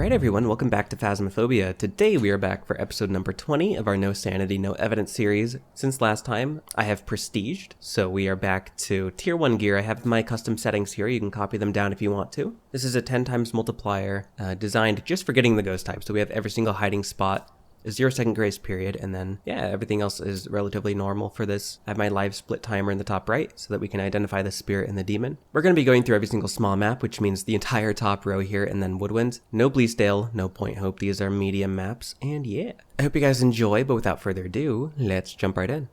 Alright everyone, welcome back to Phasmophobia. Today we are back for episode number 20 of our No Sanity No Evidence series. Since last time, I have prestiged, so we are back to tier 1 gear. I have my custom settings here, you can copy them down if you want to. This is a 10 times multiplier designed just for getting the ghost type, so we have every single hiding spot, a 0-second grace period, and then, yeah, everything else is relatively normal for this. I have my live split timer in the top right so that we can identify the spirit and the demon. We're going to be going through every single small map, which means the entire top row here, and then Woodwind. No Bleasdale, no Point Hope. These are medium maps, and yeah. I hope you guys enjoy, but without further ado, let's jump right in.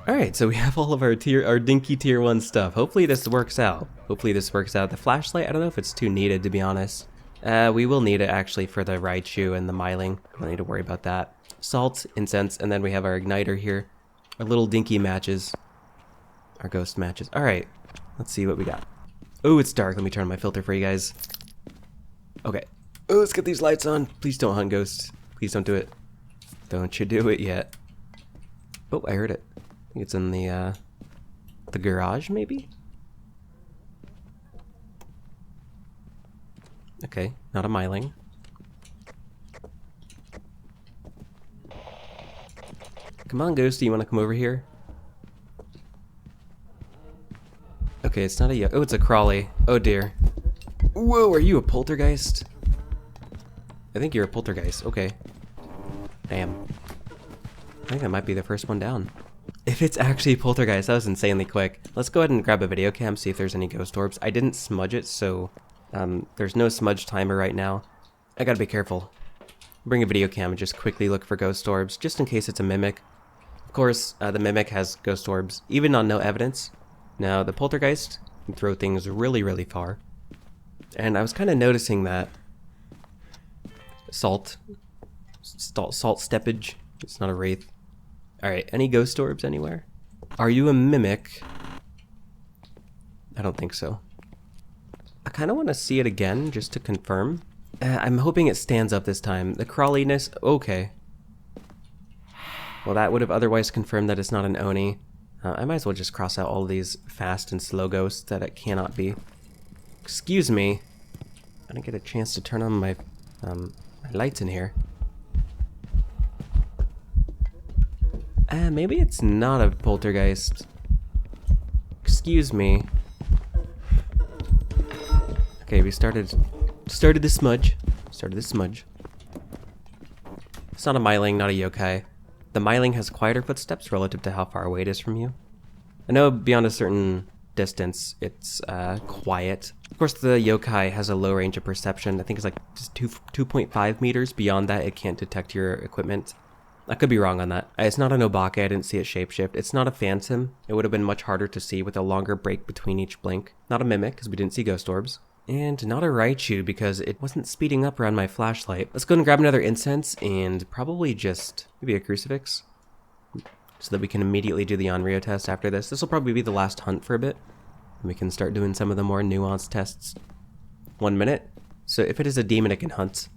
Alright, so we have all of our dinky tier 1 stuff. Hopefully this works out. The flashlight, I don't know if it's too needed, to be honest. We will need it actually for the Raichu and the Myling. Don't need to worry about that. Salt, incense, and then we have our igniter here. Our little dinky matches. Our ghost matches. Alright, let's see what we got. Oh, it's dark. Let me turn on my filter for you guys. Okay. Oh, let's get these lights on. Please don't hunt ghosts. Please don't do it. Don't you do it yet. Oh, I heard it. I think it's in the garage, maybe? Okay, not a Myling. Come on, Ghosty, you want to come over here? Okay, it's not a... Oh, it's a Crawly. Oh, dear. Whoa, are you a poltergeist? I think you're a poltergeist. Okay. Damn. I think that might be the first one down. If it's actually a poltergeist, that was insanely quick. Let's go ahead and grab a video cam, see if there's any ghost orbs. I didn't smudge it, so... there's no smudge timer right now. I gotta be careful. Bring a video cam and just quickly look for ghost orbs, just in case it's a mimic. Of course, the mimic has ghost orbs, even on no evidence. Now, the poltergeist can throw things really, really far. And I was kind of noticing that salt steppage. It's not a wraith. Alright, any ghost orbs anywhere? Are you a mimic? I don't think so. I kind of want to see it again, just to confirm. I'm hoping it stands up this time. The crawliness, okay. Well, that would have otherwise confirmed that it's not an Oni. I might as well just cross out all of these fast and slow ghosts that it cannot be. Excuse me. I didn't get a chance to turn on my lights in here. Maybe it's not a poltergeist. Excuse me. Okay, we started the smudge. It's not a Myling, not a yokai. The Myling has quieter footsteps relative to how far away it is from you. I know beyond a certain distance, it's quiet. Of course, the yokai has a low range of perception. I think it's like just 2.5 meters. Beyond that, it can't detect your equipment. I could be wrong on that. It's not an Obake, I didn't see it shapeshift. It's not a Phantom. It would have been much harder to see with a longer break between each blink. Not a Mimic, because we didn't see ghost orbs. And not a Raichu, because it wasn't speeding up around my flashlight. Let's go and grab another incense, and probably just maybe a crucifix, so that we can immediately do the Onryo test after this. This will probably be the last hunt for a bit, and we can start doing some of the more nuanced tests. 1 minute. So if it is a demon, it can hunt.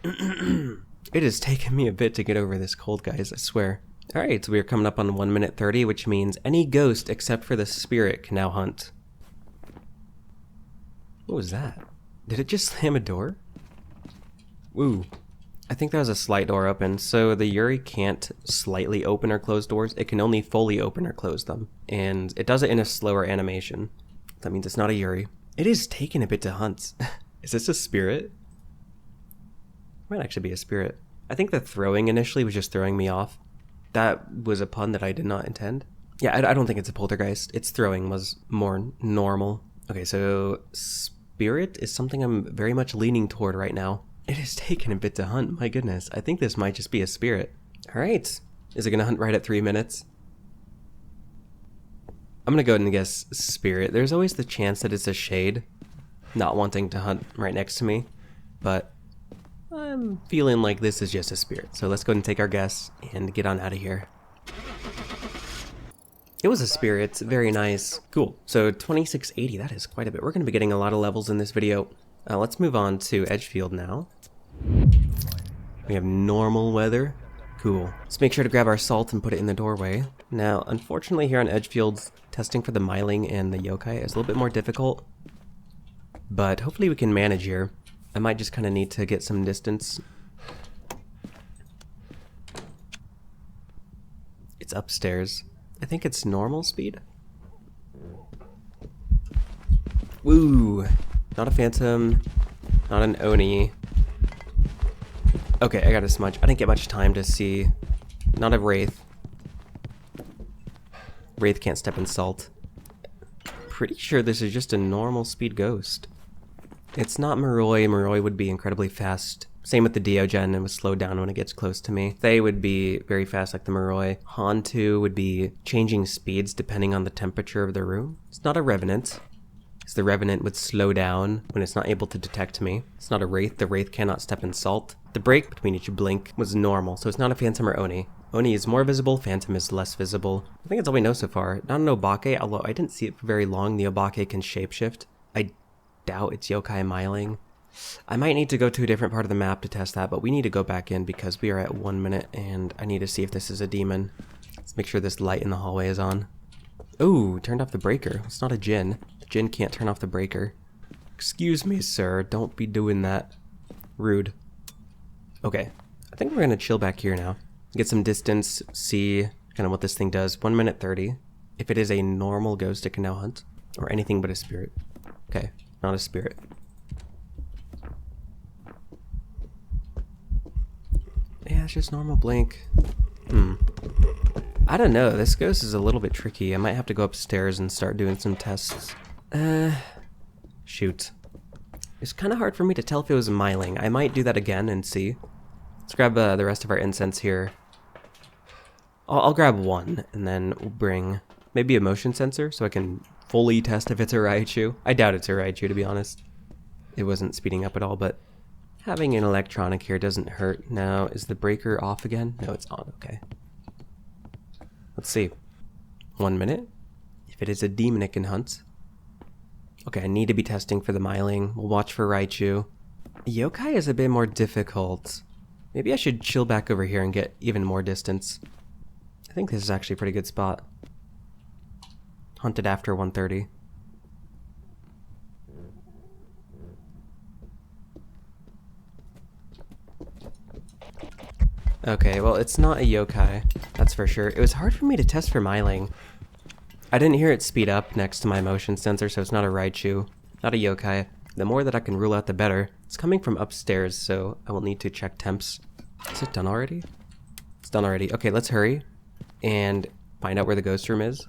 It has taken me a bit to get over this cold, guys, I swear. Alright, so we are coming up on 1 minute 30, which means any ghost except for the spirit can now hunt. What was that? Did it just slam a door? Woo. I think that was a slight door open. So the Yuri can't slightly open or close doors. It can only fully open or close them. And it does it in a slower animation. That means it's not a Yuri. It is taking a bit to hunt. Is this a spirit? Might actually be a spirit. I think the throwing initially was just throwing me off. That was a pun that I did not intend. Yeah, I don't think it's a poltergeist. Its throwing was more normal. Okay, so spirit is something I'm very much leaning toward right now. It has taken a bit to hunt, my goodness. I think this might just be a spirit. Alright, is it going to hunt right at 3 minutes? I'm going to go ahead and guess spirit. There's always the chance that it's a shade not wanting to hunt right next to me, but I'm feeling like this is just a spirit. So let's go ahead and take our guess and get on out of here. It was a spirit, very nice. Cool, so 2680, that is quite a bit. We're gonna be getting a lot of levels in this video. Let's move on to Edgefield now. We have normal weather. Cool. Let's make sure to grab our salt and put it in the doorway. Now, unfortunately here on Edgefield, testing for the Myling and the yokai is a little bit more difficult. but hopefully we can manage here. I might just kind of need to get some distance. It's upstairs. I think it's normal speed. Woo! Not a phantom, not an Oni. Okay, I got a smudge. I didn't get much time to see. Not a Wraith. Wraith can't step in salt. Pretty sure this is just a normal speed ghost. It's not Moroi. Moroi would be incredibly fast. Same with the Diogen, and would slow down when it gets close to me. They would be very fast like the Moroi. Hantu would be changing speeds depending on the temperature of the room. It's not a Revenant, because the Revenant would slow down when it's not able to detect me. It's not a Wraith. The Wraith cannot step in salt. The break between each blink was normal, so it's not a Phantom or Oni. Oni is more visible, Phantom is less visible. I think that's all we know so far. Not an Obake, although I didn't see it for very long. The Obake can shapeshift. I doubt it's Yokai Myling. I might need to go to a different part of the map to test that, but we need to go back in because we are at 1 minute and I need to see if this is a demon. Let's make sure this light in the hallway is on. Ooh, turned off the breaker. It's not a Jinn. Jinn can't turn off the breaker. Excuse me, sir. Don't be doing that. Rude. Okay. I think we're going to chill back here now. Get some distance, see kind of what this thing does. 1 minute 30. If it is a normal ghost, it can now hunt. Or anything but a spirit. Okay, not a spirit. Yeah, it's just normal blink. I don't know, this ghost is a little bit tricky. I might have to go upstairs and start doing some tests. Shoot. It's kind of hard for me to tell if it was Myling. I might do that again and see. Let's grab the rest of our incense here. I'll grab one, and then we'll bring maybe a motion sensor so I can fully test if it's a Raichu. I doubt it's a Raichu, to be honest. It wasn't speeding up at all, but having an electronic here doesn't hurt. Now, is the breaker off again? No, it's on. Okay. Let's see. 1 minute. If it is a demon, it can hunt. Okay, I need to be testing for the Myling. We'll watch for Raichu. Yokai is a bit more difficult. Maybe I should chill back over here and get even more distance. I think this is actually a pretty good spot. Hunted after 1:30. Okay, well, it's not a yokai, that's for sure. It was hard for me to test for Myling. I didn't hear it speed up next to my motion sensor, so it's not a Raichu, not a yokai. The more that I can rule out, the better. It's coming from upstairs, so I will need to check temps. Is it done already? It's done already. Okay, let's hurry and find out where the ghost room is.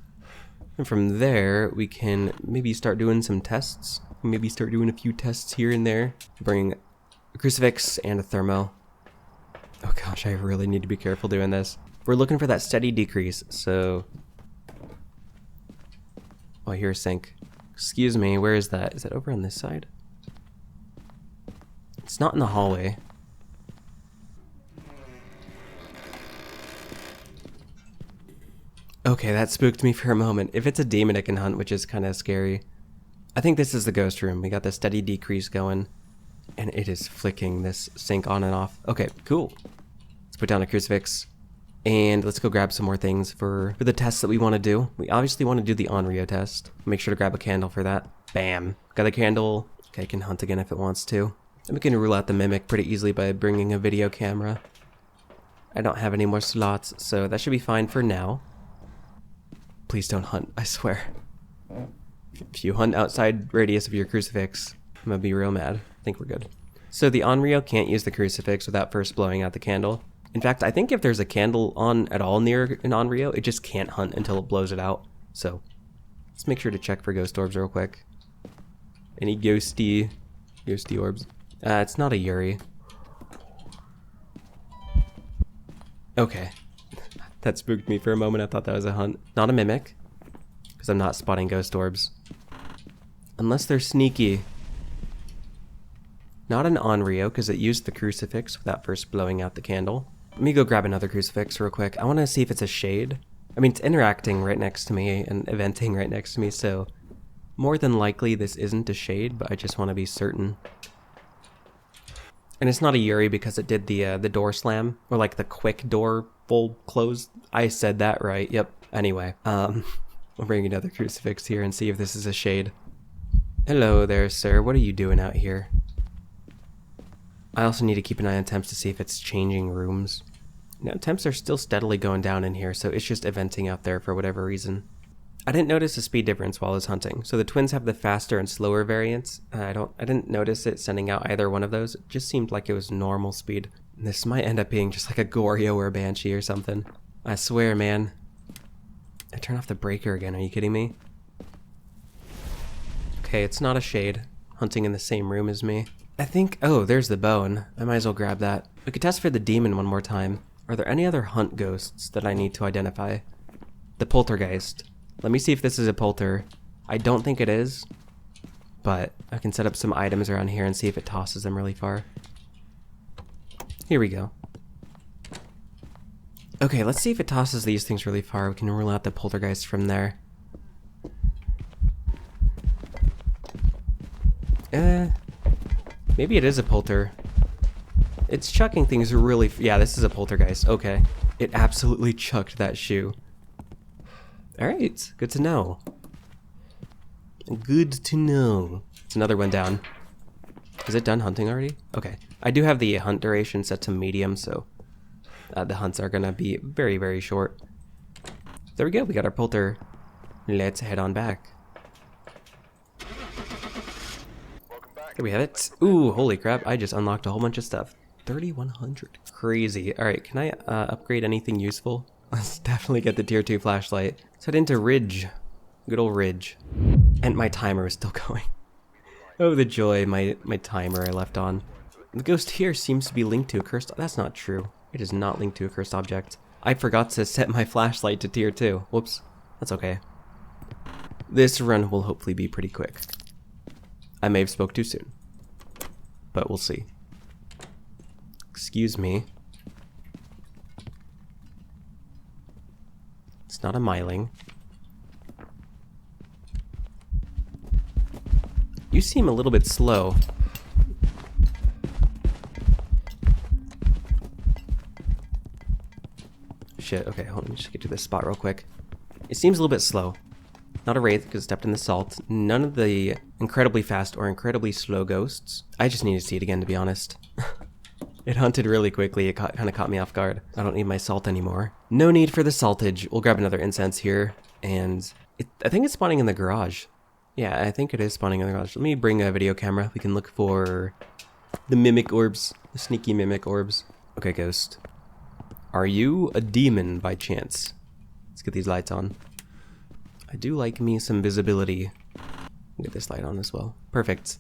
And from there, we can maybe start doing some tests. Maybe start doing a few tests here and there. Bring a crucifix and a thermo. Oh gosh, I really need to be careful doing this. We're looking for that steady decrease, so... Oh, I hear a sink. Excuse me, where is that? Is that over on this side? It's not in the hallway. Okay, that spooked me for a moment. If it's a demon, it can hunt, which is kind of scary. I think this is the ghost room. We got the steady decrease going. And it is flicking this sink on and off. Okay, cool. Let's put down a crucifix. And let's go grab some more things for the tests that we want to do. We obviously want to do the Onryo test. Make sure to grab a candle for that. Bam. Got a candle. Okay, it can hunt again if it wants to. And we can rule out the mimic pretty easily by bringing a video camera. I don't have any more slots, so that should be fine for now. Please don't hunt, I swear. If you hunt outside radius of your crucifix, I'm gonna be real mad. I think we're good. So the Onryo can't use the crucifix without first blowing out the candle. In fact, I think if there's a candle on at all near an Onryo, it just can't hunt until it blows it out. So let's make sure to check for ghost orbs real quick. Any ghosty orbs? It's not a Yuri. Okay. That spooked me for a moment. I thought that was a hunt. Not a mimic, because I'm not spotting ghost orbs. Unless they're sneaky. Not an Onryo, because it used the crucifix without first blowing out the candle. Let me go grab another crucifix real quick. I want to see if it's a shade. I mean, it's interacting right next to me and eventing right next to me, so more than likely this isn't a shade, but I just want to be certain. And it's not a Yuri because it did the door slam, or like the quick door full close. I said that right, yep. Anyway, we'll bring another crucifix here and see if this is a shade. Hello there, sir. What are you doing out here? I also need to keep an eye on temps to see if it's changing rooms. Now, temps are still steadily going down in here, so it's just eventing out there for whatever reason. I didn't notice a speed difference while I was hunting. So the twins have the faster and slower variants. I didn't notice it sending out either one of those. It just seemed like it was normal speed. This might end up being just like a Goryo or a Banshee or something. I swear, man. I turn off the breaker again. Are you kidding me? Okay, it's not a shade. Hunting in the same room as me. I think... Oh, there's the bone. I might as well grab that. We could test for the demon one more time. Are there any other hunt ghosts that I need to identify? The poltergeist. Let me see if this is a polter. I don't think it is, but I can set up some items around here and see if it tosses them really far. Here we go. Okay, let's see if it tosses these things really far. We can rule out the poltergeist from there. Maybe it is a polter. It's chucking things really... Yeah, this is a poltergeist. Okay. It absolutely chucked that shoe. Alright, good to know. Good to know. It's another one down. Is it done hunting already? Okay. I do have the hunt duration set to medium, so the hunts are gonna be very, very short. There we go, we got our polter. Let's head on back. There we have it. Ooh, holy crap, I just unlocked a whole bunch of stuff. 3,100. Crazy. Alright, can I upgrade anything useful? Let's definitely get the tier 2 flashlight. Let's head into Ridge. Good old Ridge. And my timer is still going. Oh, the joy, my timer I left on. The ghost here seems to be linked to a cursed... That's not true. It is not linked to a cursed object. I forgot to set my flashlight to tier 2. Whoops. That's okay. This run will hopefully be pretty quick. I may have spoke too soon. But we'll see. Excuse me. It's not a myling. You seem a little bit slow. Shit, okay, hold on, let me just get to this spot real quick. It seems a little bit slow. Not a wraith, because it stepped in the salt. None of the incredibly fast or incredibly slow ghosts. I just need to see it again, to be honest. It hunted really quickly, it kind of caught me off guard. I don't need my salt anymore. No need for the saltage. We'll grab another incense here, and I think it's spawning in the garage. Yeah, I think it is spawning in the garage. Let me bring a video camera. We can look for the mimic orbs, the sneaky mimic orbs. Okay, ghost. Are you a demon by chance? Let's get these lights on. I do like me some visibility. Get this light on as well. Perfect.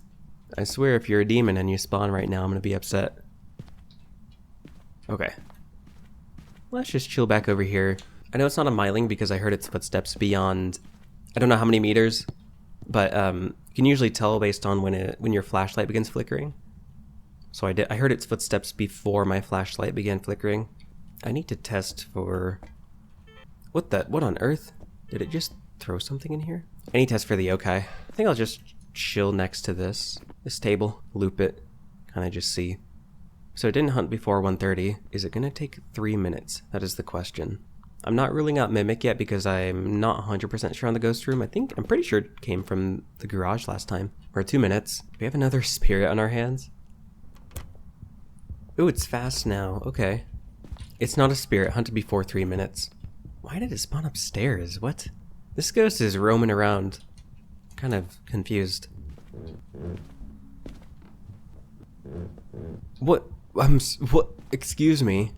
I swear if you're a demon and you spawn right now, I'm gonna be upset. Okay. Let's just chill back over here. I know it's not a myling because I heard its footsteps beyond, I don't know how many meters, but you can usually tell based on when your flashlight begins flickering. So I heard its footsteps before my flashlight began flickering. I need to test for... What on earth? Did it just throw something in here? I need to test for the yokai. I think I'll just chill next to this table, loop it, kind of just see. So it didn't hunt before 1:30. Is it gonna take 3 minutes? That is the question. I'm not ruling out mimic yet because I'm not 100% sure on the ghost room. I'm pretty sure it came from the garage last time. We're at 2 minutes. We have another spirit on our hands. Ooh, it's fast now. Okay. It's not a spirit. Hunted before 3 minutes. Why did it spawn upstairs? What? This ghost is roaming around. Kind of confused. What? What? Excuse me.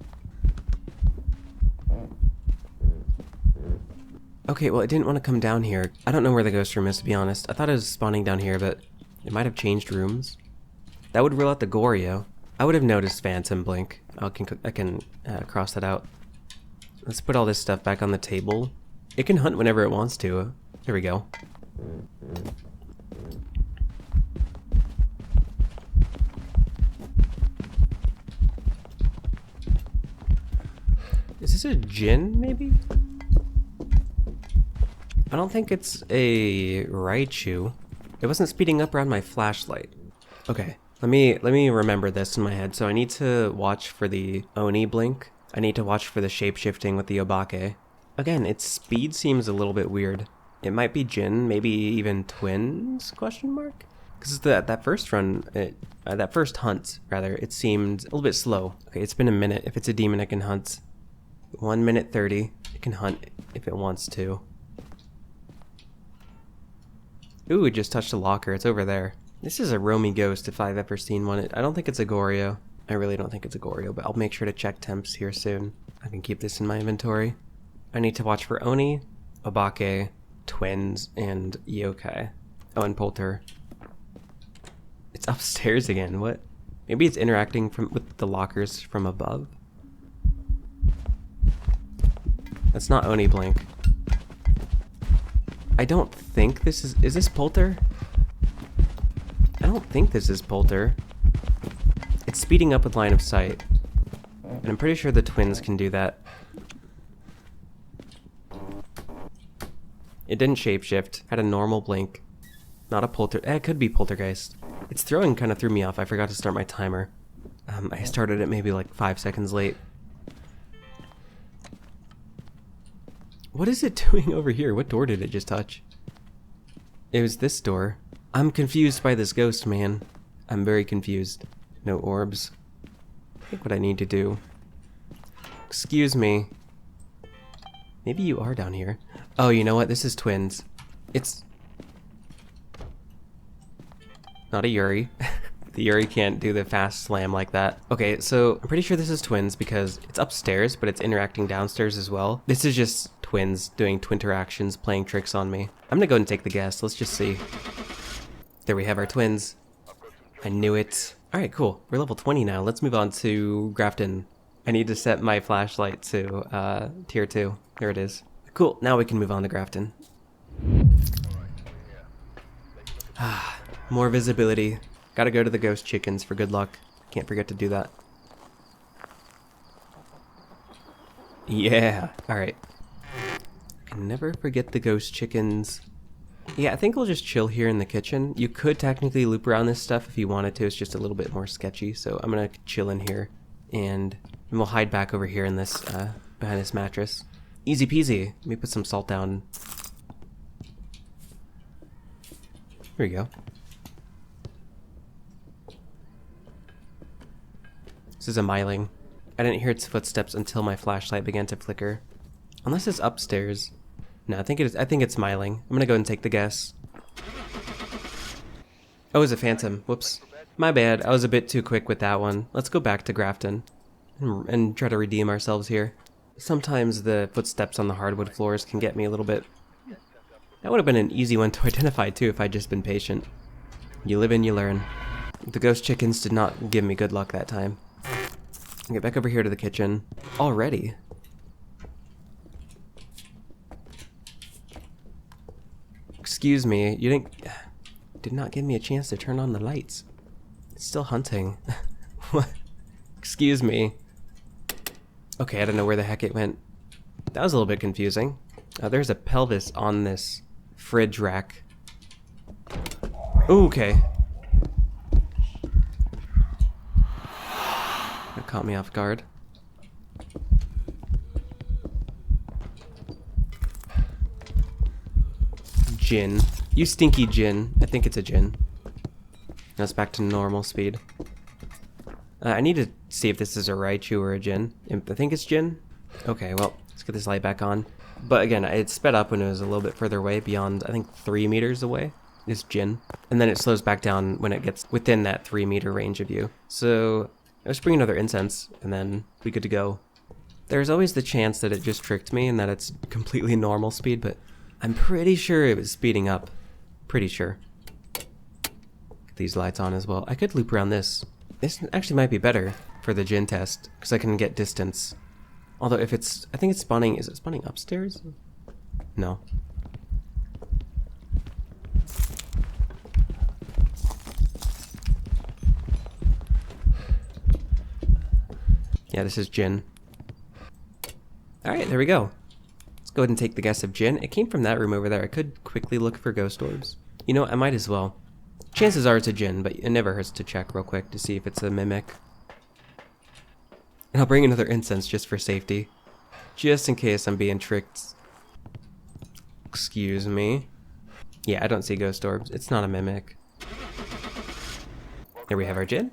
Okay, well, it didn't want to come down here. I don't know where the ghost room is, to be honest. I thought it was spawning down here, but it might have changed rooms. That would rule out the Goryo. I would have noticed Phantom blink. I can cross that out. Let's put all this stuff back on the table. It can hunt whenever it wants to. Here we go. Is this a Jinn, maybe? I don't think it's a Raichu. It wasn't speeding up around my flashlight. Okay, let me remember this in my head. So I need to watch for the Oni blink. I need to watch for the shape-shifting with the Obake. Again, its speed seems a little bit weird. It might be Jinn, maybe even twins, question mark? Because that first run, that first hunt, rather, it seemed a little bit slow. Okay, it's been a minute. If it's a demon, it can hunt. 1 minute 30. It can hunt if it wants to. Ooh, it just touched a locker. It's over there. This is a roamy ghost if I've ever seen one. I don't think it's a Goryo. I really don't think it's a Goryo, but I'll make sure to check temps here soon. I can keep this in my inventory. I need to watch for Oni, Obake, twins, and yokai. Oh, and Polter. It's upstairs again. What? Maybe it's interacting with the lockers from above. That's not Oni Blink. I don't think this is this Polter? I don't think this is Polter. It's speeding up with line of sight. And I'm pretty sure the twins can do that. It didn't shapeshift. Had a normal blink. Not a polter. It could be poltergeist. Its throwing kind of threw me off. I forgot to start my timer. I started it maybe like 5 seconds late. What is it doing over here? What door did it just touch? It was this door. I'm confused by this ghost, man. I'm very confused. No orbs. I think what I need to do. Excuse me. Maybe you are down here. Oh, you know what? This is twins. It's not a Yuri. The Yuri can't do the fast slam like that. Okay, so I'm pretty sure this is twins because it's upstairs, but it's interacting downstairs as well. This is just twins doing twinteractions, playing tricks on me. I'm gonna go and take the guess. Let's just see. There we have our twins. I knew it. All right, cool. We're level 20 now. Let's move on to Grafton. I need to set my flashlight to tier 2. There it is. Cool, now we can move on to Grafton. More visibility. Gotta go to the ghost chickens for good luck. Can't forget to do that. Yeah, alright. I can never forget the ghost chickens. Yeah, I think we'll just chill here in the kitchen. You could technically loop around this stuff if you wanted to. It's just a little bit more sketchy, so I'm gonna chill in here. And we'll hide back over here in this, behind this mattress. Easy peasy. Let me put some salt down. There we go. This is a myling. I didn't hear its footsteps until my flashlight began to flicker. Unless it's upstairs. No, I think it is. I think it's myling. I'm gonna go and take the guess. Oh, it's a phantom. Whoops. My bad. I was a bit too quick with that one. Let's go back to Grafton and try to redeem ourselves here. Sometimes the footsteps on the hardwood floors can get me a little bit. That would have been an easy one to identify too if I'd just been patient. You live and you learn. The ghost chickens did not give me good luck that time. I'll get back over here to the kitchen. Already? Excuse me, you did not give me a chance to turn on the lights. It's still hunting. What? Excuse me. Okay, I don't know where the heck it went. That was a little bit confusing. There's a pelvis on this fridge rack. Ooh, okay. That caught me off guard. Jinn. You stinky Jinn. I think it's a Jinn. Now it's back to normal speed. I need to see if this is a Raichu or a Jinn. I think it's Jinn. Okay, well, let's get this light back on. But again, it sped up when it was a little bit further away, beyond, I think, 3 meters away. It's Jinn. And then it slows back down when it gets within that 3-meter range of you. So, let's bring another incense, and then we good to go. There's always the chance that it just tricked me and that it's completely normal speed, but I'm pretty sure it was speeding up. Pretty sure. Get these lights on as well. I could loop around this. This actually might be better for the Jinn test, because I can get distance. Although if it's, I think it's spawning, is it spawning upstairs? No. Yeah, this is Jinn. Alright, there we go. Let's go ahead and take the guess of Jinn. It came from that room over there. I could quickly look for ghost orbs. You know what, I might as well. Chances are it's a Jinn, but it never hurts to check real quick to see if it's a mimic. And I'll bring another incense just for safety. Just in case I'm being tricked. Excuse me. Yeah, I don't see ghost orbs. It's not a mimic. Here we have our gin.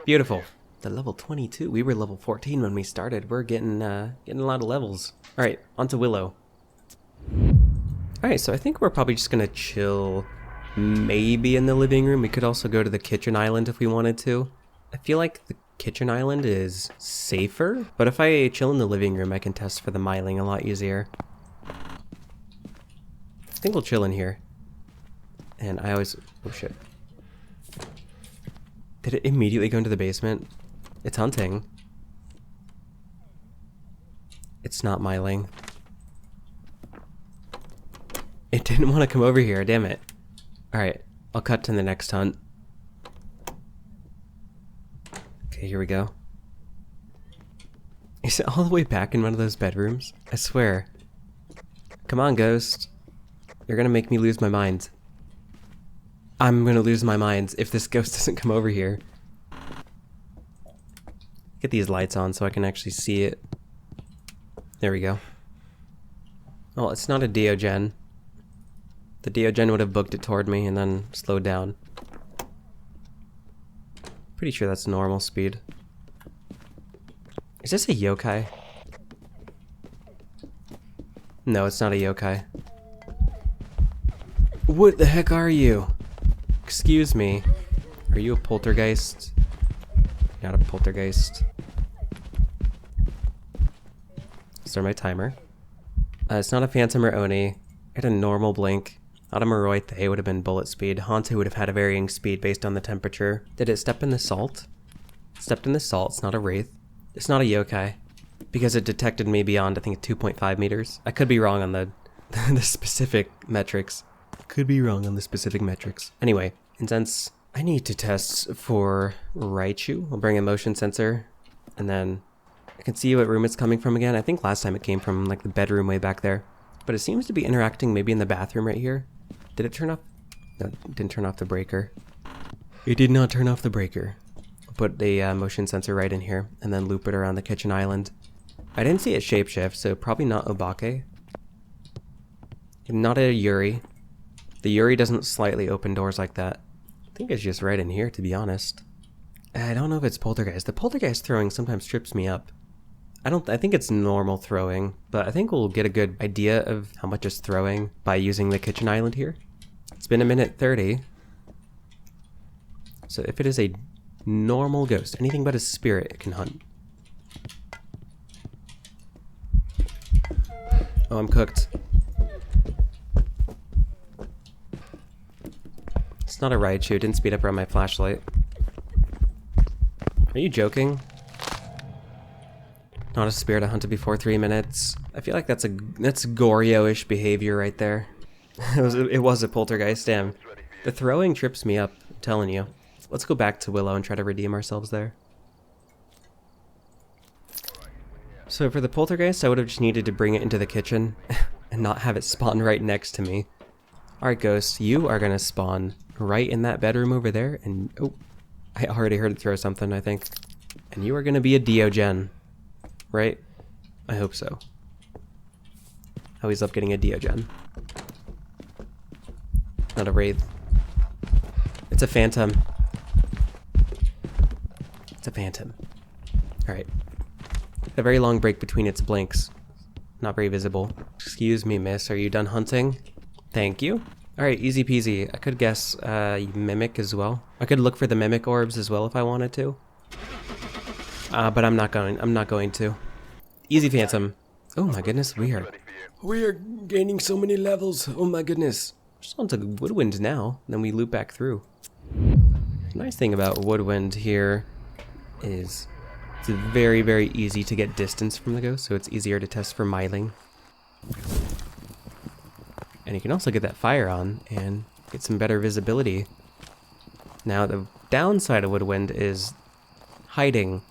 Beautiful. The level 22. We were level 14 when we started. We're getting a lot of levels. All right, on to Willow. All right, so I think we're probably just gonna chill maybe in the living room. We could also go to the kitchen island if we wanted to. I feel like the kitchen island is safer, but if I chill in the living room, I can test for the myling a lot easier. I think we'll chill in here. And I always... Oh, shit. Did it immediately go into the basement? It's hunting. It's not myling. It didn't want to come over here, damn it. Alright, I'll cut to the next hunt. Okay, here we go. Is it all the way back in one of those bedrooms? I swear. Come on, ghost. You're gonna make me lose my mind. I'm gonna lose my mind if this ghost doesn't come over here. Get these lights on so I can actually see it. There we go. Oh, it's not a Diogen. The Diogen would have booked it toward me and then slowed down. Pretty sure that's normal speed. Is this a yokai? No, it's not a yokai. What the heck are you? Excuse me. Are you a poltergeist? Not a poltergeist. Start my timer. It's not a phantom or oni. I had a normal blink. Not a Moroi, they would have been bullet speed. Hantu would have had a varying speed based on the temperature. Did it step in the salt? It stepped in the salt. It's not a wraith. It's not a yokai. Because it detected me beyond, I think, 2.5 meters. I could be wrong on the, the specific metrics. Could be wrong on the specific metrics. Anyway, and since I need to test for Raichu, I'll bring a motion sensor. And then I can see what room it's coming from again. I think last time it came from like the bedroom way back there. But it seems to be interacting maybe in the bathroom right here. Did it turn off? No, it didn't turn off the breaker. It did not turn off the breaker. I'll put the motion sensor right in here and then loop it around the kitchen island. I didn't see it shapeshift, so probably not Obake. Not a Yuri. The Yuri doesn't slightly open doors like that. I think it's just right in here, to be honest. I don't know if it's poltergeist. The poltergeist throwing sometimes trips me up. I think it's normal throwing, but I think we'll get a good idea of how much it's throwing by using the kitchen island here. It's been 1:30. So if it is a normal ghost, anything but a spirit, it can hunt. Oh, I'm cooked. It's not a Raichu, it didn't speed up around my flashlight. Are you joking? Not a spirit hunted before 3 minutes. I feel like that's Goryo-ish behavior right there. it was a poltergeist, damn. The throwing trips me up, I'm telling you. Let's go back to Willow and try to redeem ourselves there. So for the poltergeist, I would have just needed to bring it into the kitchen and not have it spawn right next to me. Alright, ghost, you are gonna spawn right in that bedroom over there, and oh, I already heard it throw something, I think. And you are gonna be a Diogen. Right? I hope so. I always love getting a Diogen. Not a wraith. It's a phantom. It's a phantom. Alright. A very long break between its blinks. Not very visible. Excuse me, miss. Are you done hunting? Thank you. Alright, easy peasy. I could guess mimic as well. I could look for the mimic orbs as well if I wanted to. But I'm not going to. Easy phantom. Oh my goodness, we are gaining so many levels. Oh my goodness. Just on to Woodwind now, then we loop back through. The nice thing about Woodwind here is it's very, very easy to get distance from the ghost, so it's easier to test for myling. And you can also get that fire on and get some better visibility. Now the downside of Woodwind is hiding.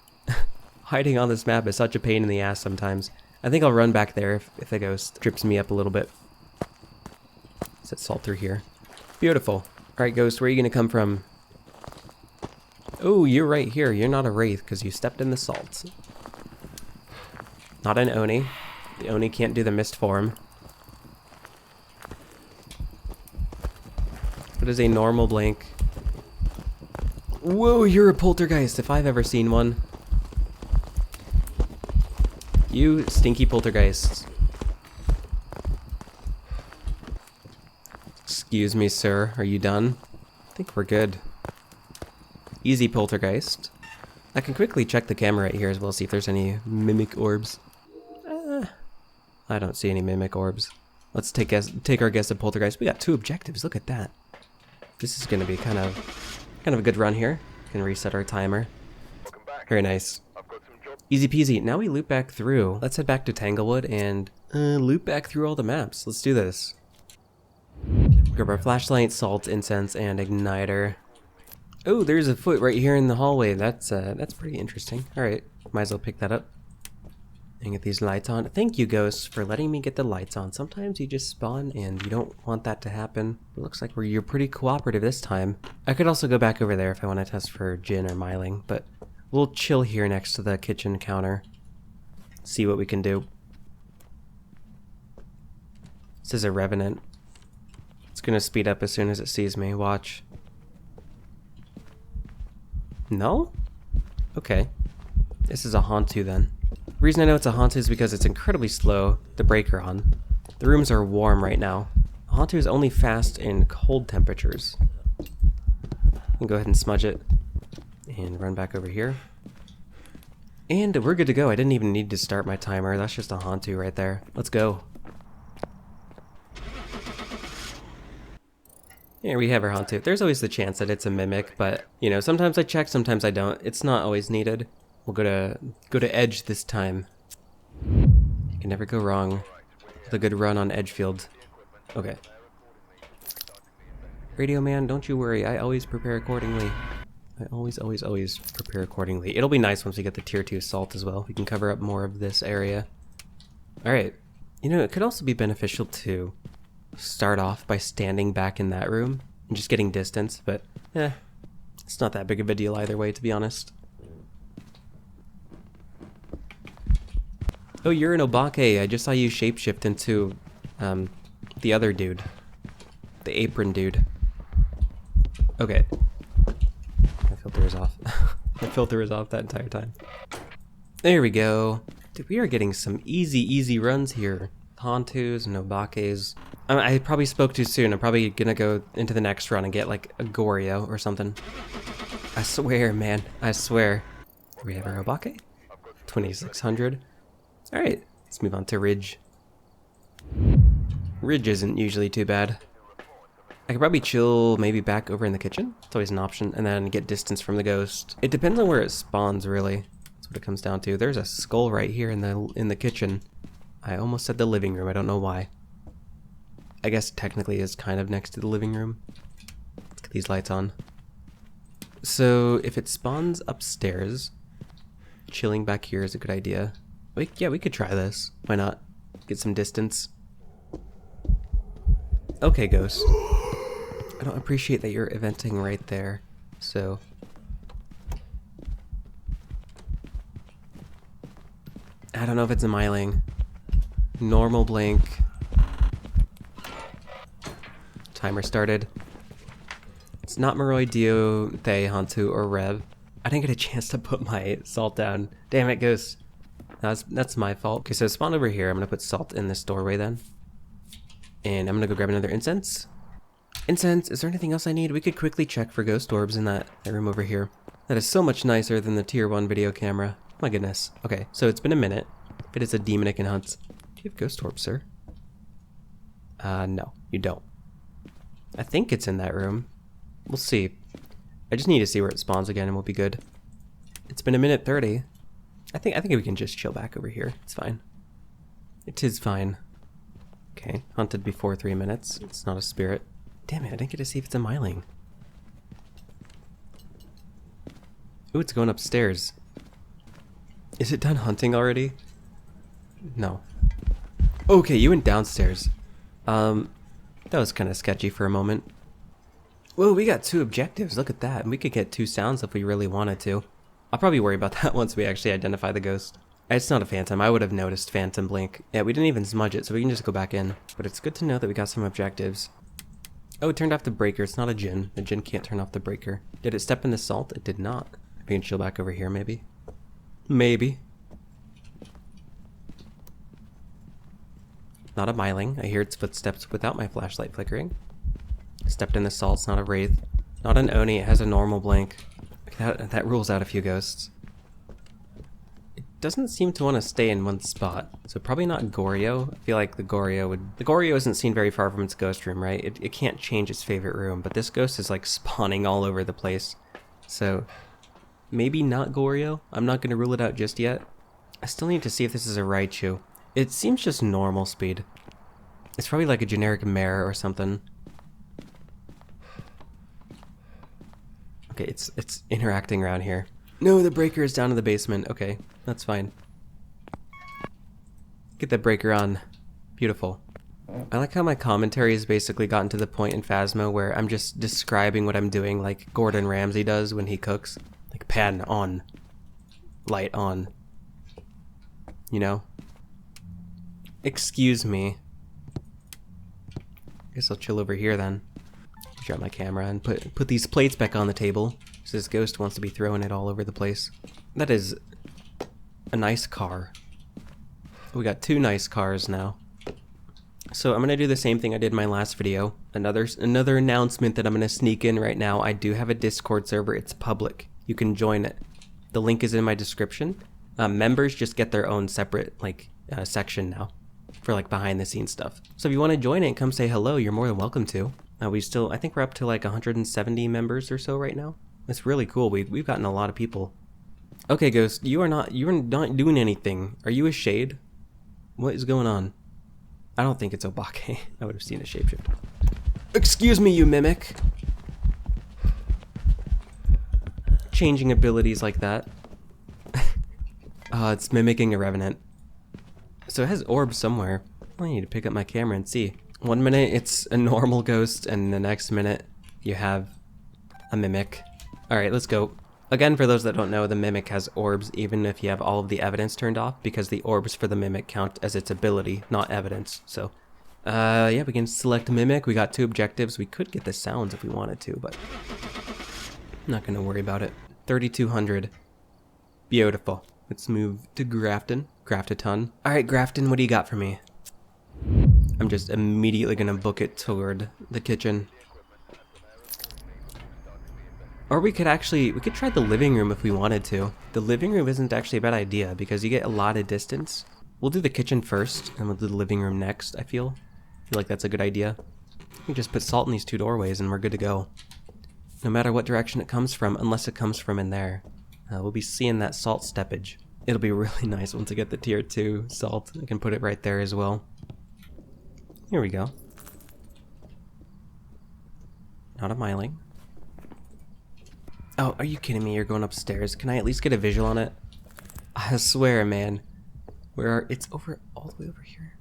Hiding on this map is such a pain in the ass sometimes. I think I'll run back there if the ghost trips me up a little bit. Set salt through here. Beautiful. Alright, ghost, where are you gonna come from? Oh, you're right here. You're not a wraith because you stepped in the salt. Not an Oni. The Oni can't do the mist form. That is a normal blink. Whoa, you're a poltergeist if I've ever seen one. You stinky poltergeists. Excuse me, sir. Are you done? I think we're good. Easy poltergeist. I can quickly check the camera right here as well, see if there's any mimic orbs. I don't see any mimic orbs. Let's take our guess at poltergeist. We got 2 objectives. Look at that. This is going to be kind of a good run here. Can reset our timer. Very nice. Easy peasy. Now we loop back through. Let's head back to Tanglewood and loop back through all the maps. Let's do this. Grab our flashlight, salt, incense, and igniter. Oh, there's a foot right here in the hallway. That's pretty interesting. All right, might as well pick that up and get these lights on. Thank you, ghosts, for letting me get the lights on. Sometimes you just spawn and you don't want that to happen. It looks like you're pretty cooperative this time. I could also go back over there if I want to test for gin or myling, but we'll chill here next to the kitchen counter. See what we can do. This is a revenant. It's gonna speed up as soon as it sees me. Watch. No? Okay. This is a Hantu then. The reason I know it's a Hantu is because it's incredibly slow to break her on. The rooms are warm right now. A Hantu is only fast in cold temperatures. I'll go ahead and smudge it. And run back over here. And we're good to go. I didn't even need to start my timer. That's just a Hantu right there. Let's go. Here we have our Hantu. There's always the chance that it's a mimic, but, you know, sometimes I check, sometimes I don't. It's not always needed. We'll go to Edge this time. You can never go wrong with a good run on Edgefield. Okay. Radio man, don't you worry. I always prepare accordingly. I always prepare accordingly. It'll be nice once we get the tier 2 salt as well. We can cover up more of this area. Alright. You know, it could also be beneficial to start off by standing back in that room and just getting distance, but it's not that big of a deal either way, to be honest. Oh, you're an Obake. I just saw you shapeshift into the other dude. The apron dude. Okay. My filter is off. My filter is off that entire time. There we go. Dude, we are getting some easy runs here. Hantus and Obakes. I probably spoke too soon. I'm probably gonna go into the next run and get like a Goryo or something. I swear, man. I swear. Do we have our Obake? 2600. Alright, let's move on to Ridge. Ridge isn't usually too bad. I could probably chill maybe back over in the kitchen. It's always an option. And then get distance from the ghost. It depends on where it spawns, really. That's what it comes down to. There's a skull right here in the kitchen. I almost said the living room. I don't know why. I guess technically it's kind of next to the living room. Let's get these lights on. So if it spawns upstairs, chilling back here is a good idea. Yeah, we could try this. Why not? Get some distance. Okay, ghost. I don't appreciate that you're eventing right there. So I don't know if it's a myling. Normal blink. Timer started. It's not Moroi, Dio, Thay, Hantu, or Rev. I didn't get a chance to put my salt down. Damn it, ghost. That's my fault. Okay, so spawn over here. I'm gonna put salt in this doorway then. And I'm gonna go grab another incense. Incense, is there anything else I need? We could quickly check for ghost orbs in that room over here. That is so much nicer than the tier 1 video camera. My goodness. Okay, so it's been a minute. If it is a demon it can hunt. Do you have ghost orbs, sir? No, you don't. I think it's in that room. We'll see. I just need to see where it spawns again and we'll be good. It's been a minute 30. I think we can just chill back over here. It's fine. It is fine. Okay, hunted before 3 minutes. It's not a spirit. Damn it, I didn't get to see if it's a myling. Ooh, it's going upstairs. Is it done hunting already? No. Okay, you went downstairs. That was kind of sketchy for a moment. Whoa, we got 2 objectives. Look at that. And we could get 2 sounds if we really wanted to. I'll probably worry about that once we actually identify the ghost. It's not a phantom. I would have noticed phantom blink. Yeah, we didn't even smudge it, so we can just go back in. But it's good to know that we got some objectives. Oh, it turned off the breaker. It's not a djinn. The djinn can't turn off the breaker. Did it step in the salt? It did not. We can chill back over here, maybe. Maybe. Not a myling. I hear its footsteps without my flashlight flickering. Stepped in the salt. It's not a wraith. Not an oni. It has a normal blink. That rules out a few ghosts. It doesn't seem to want to stay in one spot. So probably not Goryo. I feel like the Goryo isn't seen very far from its ghost room, right? It can't change its favorite room, but this ghost is like spawning all over the place. So maybe not Goryo. I'm not going to rule it out just yet. I still need to see if this is a Raichu. It seems just normal speed. It's probably like a generic mare or something. Okay, it's interacting around here. No, the breaker is down in the basement. Okay, that's fine. Get that breaker on. Beautiful. I like how my commentary has basically gotten to the point in Phasmo where I'm just describing what I'm doing like Gordon Ramsay does when he cooks. Like pan on. Light on. You know? Excuse me. Guess I'll chill over here then. Drop my camera and put these plates back on the table. So this ghost wants to be throwing it all over the place. That is a nice car. We got two nice cars now. So I'm gonna do the same thing I did in my last video. Another announcement that I'm gonna sneak in right now. I do have a Discord server. It's public. You can join it. The link is in my description. Members just get their own separate section now for like behind the scenes stuff. So if you want to join it and come say hello, you're more than welcome to. I think we're up to like 170 members or so right now. That's really cool. We've gotten a lot of people. Okay, Ghost, you're not doing anything. Are you a shade? What is going on? I don't think it's Obake. I would have seen a shapeshift. Excuse me, you mimic. Changing abilities like that. It's mimicking a revenant. So it has orbs somewhere. I need to pick up my camera and see. 1 minute it's a normal ghost, and the next minute you have a mimic. Alright, let's go. Again, for those that don't know, the mimic has orbs even if you have all of the evidence turned off, because the orbs for the mimic count as its ability, not evidence. So, yeah, we can select mimic. We got 2 objectives. We could get the sounds if we wanted to, but I'm not gonna worry about it. 3,200. Beautiful. Let's move to Grafton. Graftaton. Alright, Grafton, what do you got for me? I'm just immediately gonna book it toward the kitchen. Or we could try the living room if we wanted to. The living room isn't actually a bad idea because you get a lot of distance. We'll do the kitchen first and we'll do the living room next, I feel like that's a good idea. We can just put salt in these 2 doorways and we're good to go. No matter what direction it comes from, unless it comes from in there. We'll be seeing that salt steppage. It'll be really nice once I get the tier 2 salt. I can put it right there as well. Here we go. Not a myling. Oh, are you kidding me? You're going upstairs. Can I at least get a visual on it? I swear, man. It's over all the way over here.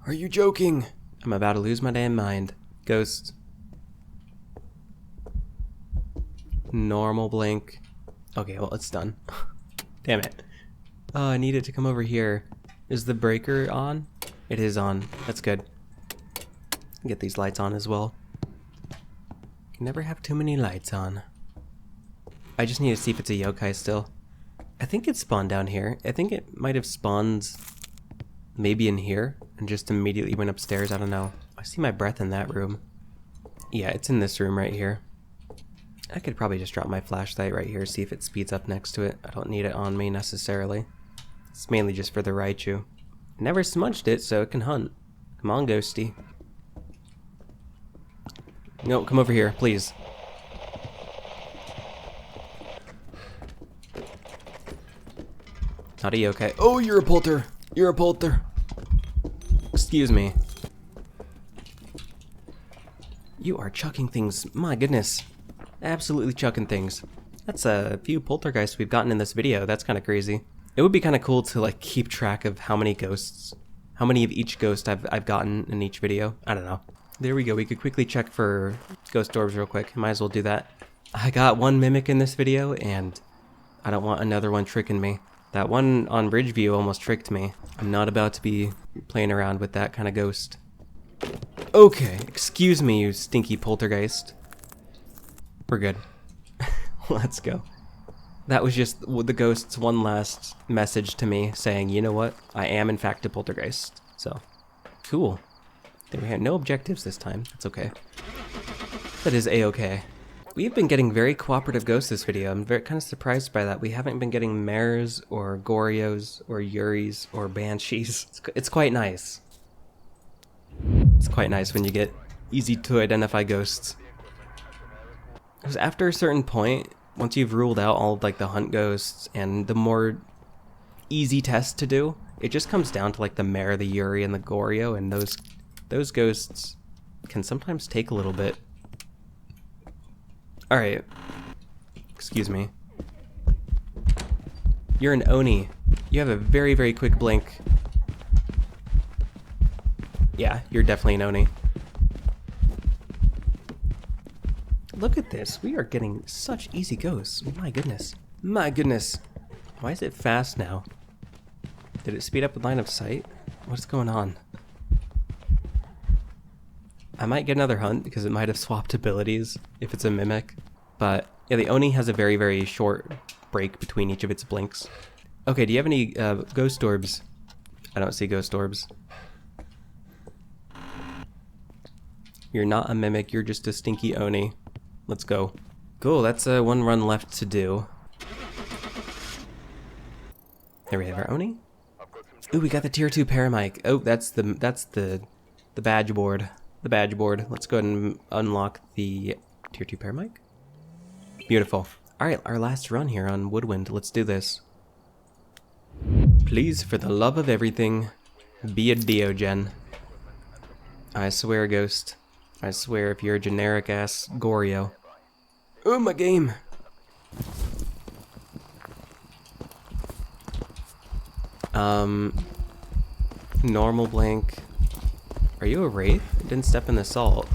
Are you joking? I'm about to lose my damn mind. Ghost. Normal blink. Okay, well, it's done. Damn it. Oh, I need it to come over here. Is the breaker on? It is on. That's good. Get these lights on as well. Can never have too many lights on. I just need to see if it's a yokai still. I think it spawned down here. I think it might have spawned maybe in here and just immediately went upstairs. I don't know. I see my breath in that room. Yeah, it's in this room right here. I could probably just drop my flashlight right here, see if it speeds up next to it. I don't need it on me necessarily. It's mainly just for the Raichu. Never smudged it, so it can hunt. Come on, Ghosty. No, come over here, please. Not a yokai. Oh, you're a polter. You're a polter. Excuse me. You are chucking things. My goodness. Absolutely chucking things. That's a few poltergeists we've gotten in this video. That's kind of crazy. It would be kind of cool to like keep track of how many ghosts, how many of each ghost I've gotten in each video. I don't know. There we go. We could quickly check for ghost orbs real quick. Might as well do that. I got 1 mimic in this video, and I don't want another one tricking me. That one on Ridgeview almost tricked me. I'm not about to be playing around with that kind of ghost. Okay, excuse me, you stinky poltergeist. We're good. Let's go. That was just the ghost's one last message to me saying, you know what? I am in fact a poltergeist. So, cool. We had no objectives this time. That's okay. That is a-okay. We've been getting very cooperative ghosts this video. I'm kind of surprised by that. We haven't been getting mares or gorios or yuris or banshees. It's quite nice. It's quite nice when you get easy to identify ghosts. Because after a certain point, once you've ruled out all of like the hunt ghosts and the more easy tests to do, it just comes down to like the mare, the yuri, and the gorio, and those ghosts can sometimes take a little bit. Alright. Excuse me. You're an Oni. You have a very, very quick blink. Yeah, you're definitely an Oni. Look at this. We are getting such easy ghosts. My goodness. My goodness. Why is it fast now? Did it speed up with line of sight? What's going on? I might get another hunt because it might have swapped abilities if it's a mimic. But yeah, the Oni has a very, very short break between each of its blinks. Okay, do you have any ghost orbs? I don't see ghost orbs. You're not a mimic, you're just a stinky Oni. Let's go. Cool, that's one run left to do. There we have our Oni. Ooh, we got the tier 2 paramic. Oh, that's the badge board. The badge board. Let's go ahead and unlock the tier 2 paramic. Beautiful. Alright, our last run here on Woodwind. Let's do this. Please, for the love of everything, be a Diogen. I swear, ghost. I swear, if you're a generic ass Gorio. Oh, my game! Normal blink. Are you a wraith? It didn't step in the salt.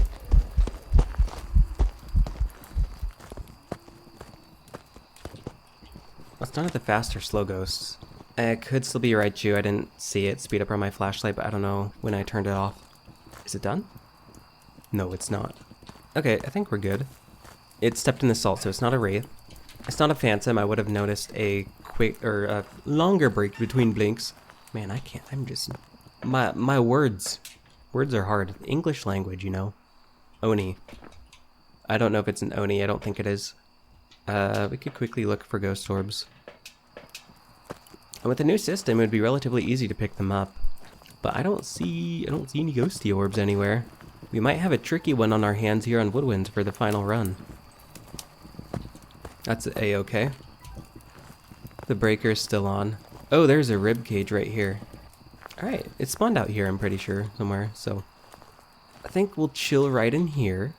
That's none of the fast or slow ghosts. It could still be Raichu. I didn't see it speed up on my flashlight, but I don't know when I turned it off. Is it done? No, it's not. Okay, I think we're good. It stepped in the salt, so it's not a wraith. It's not a phantom. I would have noticed a quick or a longer break between blinks. Man, I can't. I'm just my words. Words are hard. English language, you know. Oni. I don't know if it's an Oni. I don't think it is. We could quickly look for ghost orbs. And with the new system, it would be relatively easy to pick them up. But I don't see any ghosty orbs anywhere. We might have a tricky one on our hands here on Woodwind for the final run. That's a-okay. The breaker's still on. Oh, there's a rib cage right here. Alright, it spawned out here, I'm pretty sure, somewhere, so I think we'll chill right in here.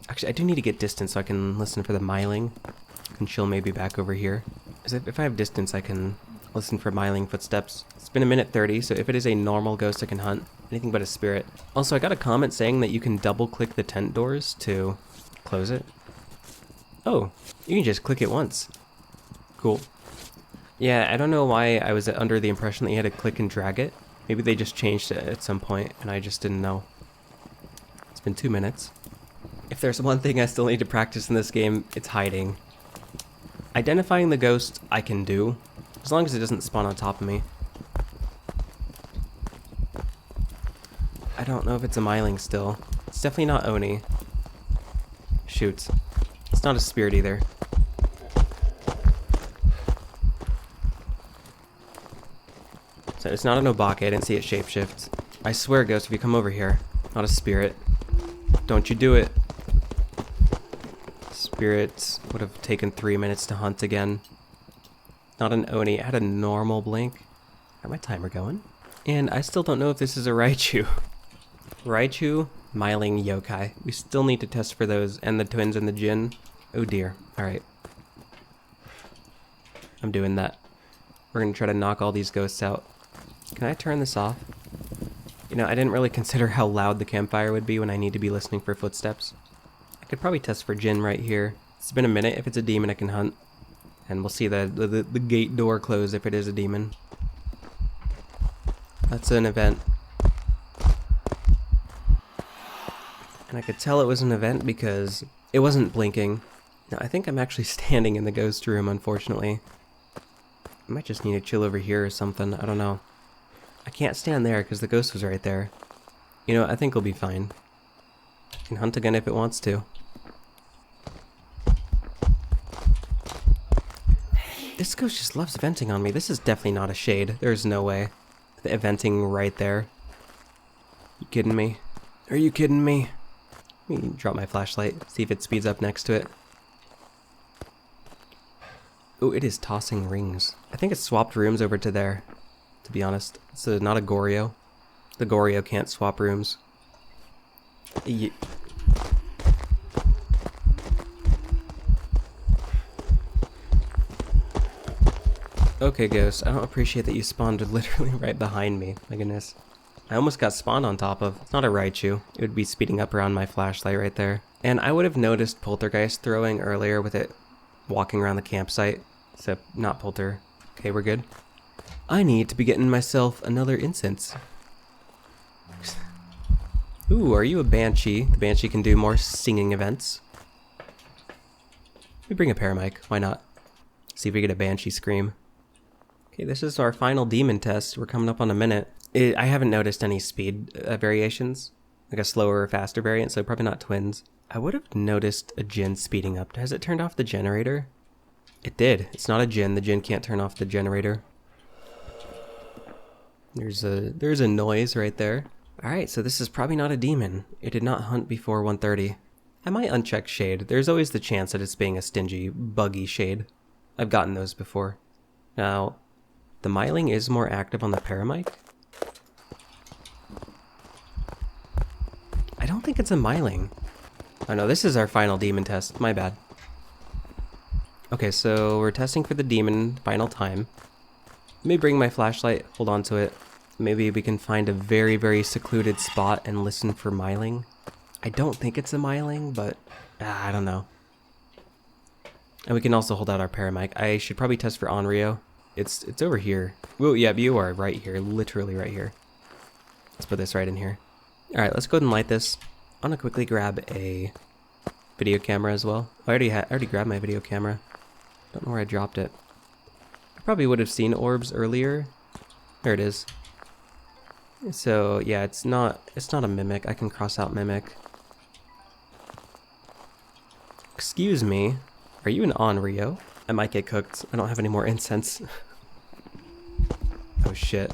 Actually, I do need to get distance so I can listen for the miling. I can chill maybe back over here. As if I have distance, I can listen for miling footsteps. It's been 1:30, so if it is a normal ghost, I can hunt. Anything but a spirit. Also, I got a comment saying that you can double-click the tent doors to close it. Oh, you can just click it once. Cool. Yeah, I don't know why I was under the impression that you had to click and drag it. Maybe they just changed it at some point, and I just didn't know. It's been 2 minutes. If there's one thing I still need to practice in this game, it's hiding. Identifying the ghost, I can do, as long as it doesn't spawn on top of me. I don't know if it's a miling still. It's definitely not Oni. Shoot. It's not a spirit either. So it's not an Obake, I didn't see it shapeshift. I swear, ghost, if you come over here. Not a spirit. Don't you do it. Spirit would have taken 3 minutes to hunt again. Not an Oni, it had a normal blink. Got my timer going. And I still don't know if this is a Raichu. Raichu, miling, yokai. We still need to test for those, and the twins and the Jin. Oh dear. Alright. I'm doing that. We're gonna try to knock all these ghosts out. Can I turn this off? You know, I didn't really consider how loud the campfire would be when I need to be listening for footsteps. I could probably test for Jin right here. It's been a minute. If it's a demon, I can hunt. And we'll see the gate door close if it is a demon. That's an event. And I could tell it was an event because it wasn't blinking. Now, I think I'm actually standing in the ghost room, unfortunately. I might just need to chill over here or something, I don't know. I can't stand there because the ghost was right there. You know, I think we'll be fine. I can hunt again if it wants to. This ghost just loves venting on me. This is definitely not a shade. There's no way. The venting right there. You kidding me? Are you kidding me? Let me drop my flashlight, see if it speeds up next to it. Oh, it is tossing rings. I think it's swapped rooms over to there, to be honest. It's not a Goryo. The Goryo can't swap rooms. Okay, Ghost, I don't appreciate that you spawned literally right behind me. My goodness. I almost got spawned on top of. It's not a Raichu. It would be speeding up around my flashlight right there. And I would have noticed Poltergeist throwing earlier with it walking around the campsite. Except not Polter. Okay, we're good. I need to be getting myself another incense. Ooh, are you a Banshee? The Banshee can do more singing events. Let me bring a paramic. Why not? See if we get a Banshee scream. Okay, this is our final demon test. We're coming up on a minute. I haven't noticed any speed variations, like a slower or faster variant, so probably not twins. I would have noticed a Djinn speeding up. Has it turned off the generator? It did. It's not a Djinn. The Djinn can't turn off the generator. There's a noise right there. Alright, so this is probably not a demon. It did not hunt before 1:30. I might uncheck shade. There's always the chance that it's being a stingy, buggy shade. I've gotten those before. Now, the myling is more active on the paramic. I don't think it's a myling. Oh no, this is our final demon test. My bad. Okay, so we're testing for the demon final time. Let me bring my flashlight, hold on to it. Maybe we can find a very, very secluded spot and listen for myling. I don't think it's a myling, but I don't know. And we can also hold out our paramic. I should probably test for Onryo. It's over here. Well, yeah, you are right here, literally right here. Let's put this right in here. Alright, let's go ahead and light this. I'm gonna quickly grab a video camera as well. I already grabbed my video camera. Don't know where I dropped it. I probably would have seen orbs earlier. There it is. So yeah, it's not a mimic. I can cross out mimic. Excuse me, are you an Onryo? I might get cooked. I don't have any more incense. Oh shit.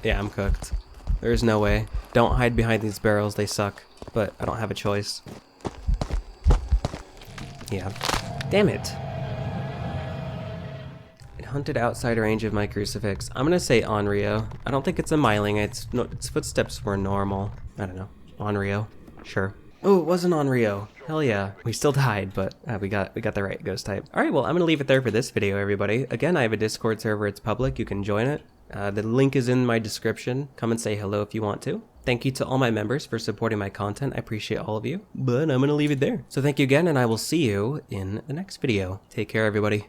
Yeah, I'm cooked. There's no way. Don't hide behind these barrels, they suck. But I don't have a choice. Yeah. Damn it. It hunted outside range of my crucifix. I'm gonna say Onryo. I don't think it's a myling. Its footsteps were normal. I don't know. Onryo. Sure. Oh, it wasn't Onryo. Hell yeah. We still died, but we got the right ghost type. Alright, well, I'm gonna leave it there for this video, everybody. Again, I have a Discord server. It's public. You can join it. The link is in my description. Come and say hello if you want to. Thank you to all my members for supporting my content. I appreciate all of you. But I'm gonna leave it there. So thank you again, and I will see you in the next video. Take care, everybody.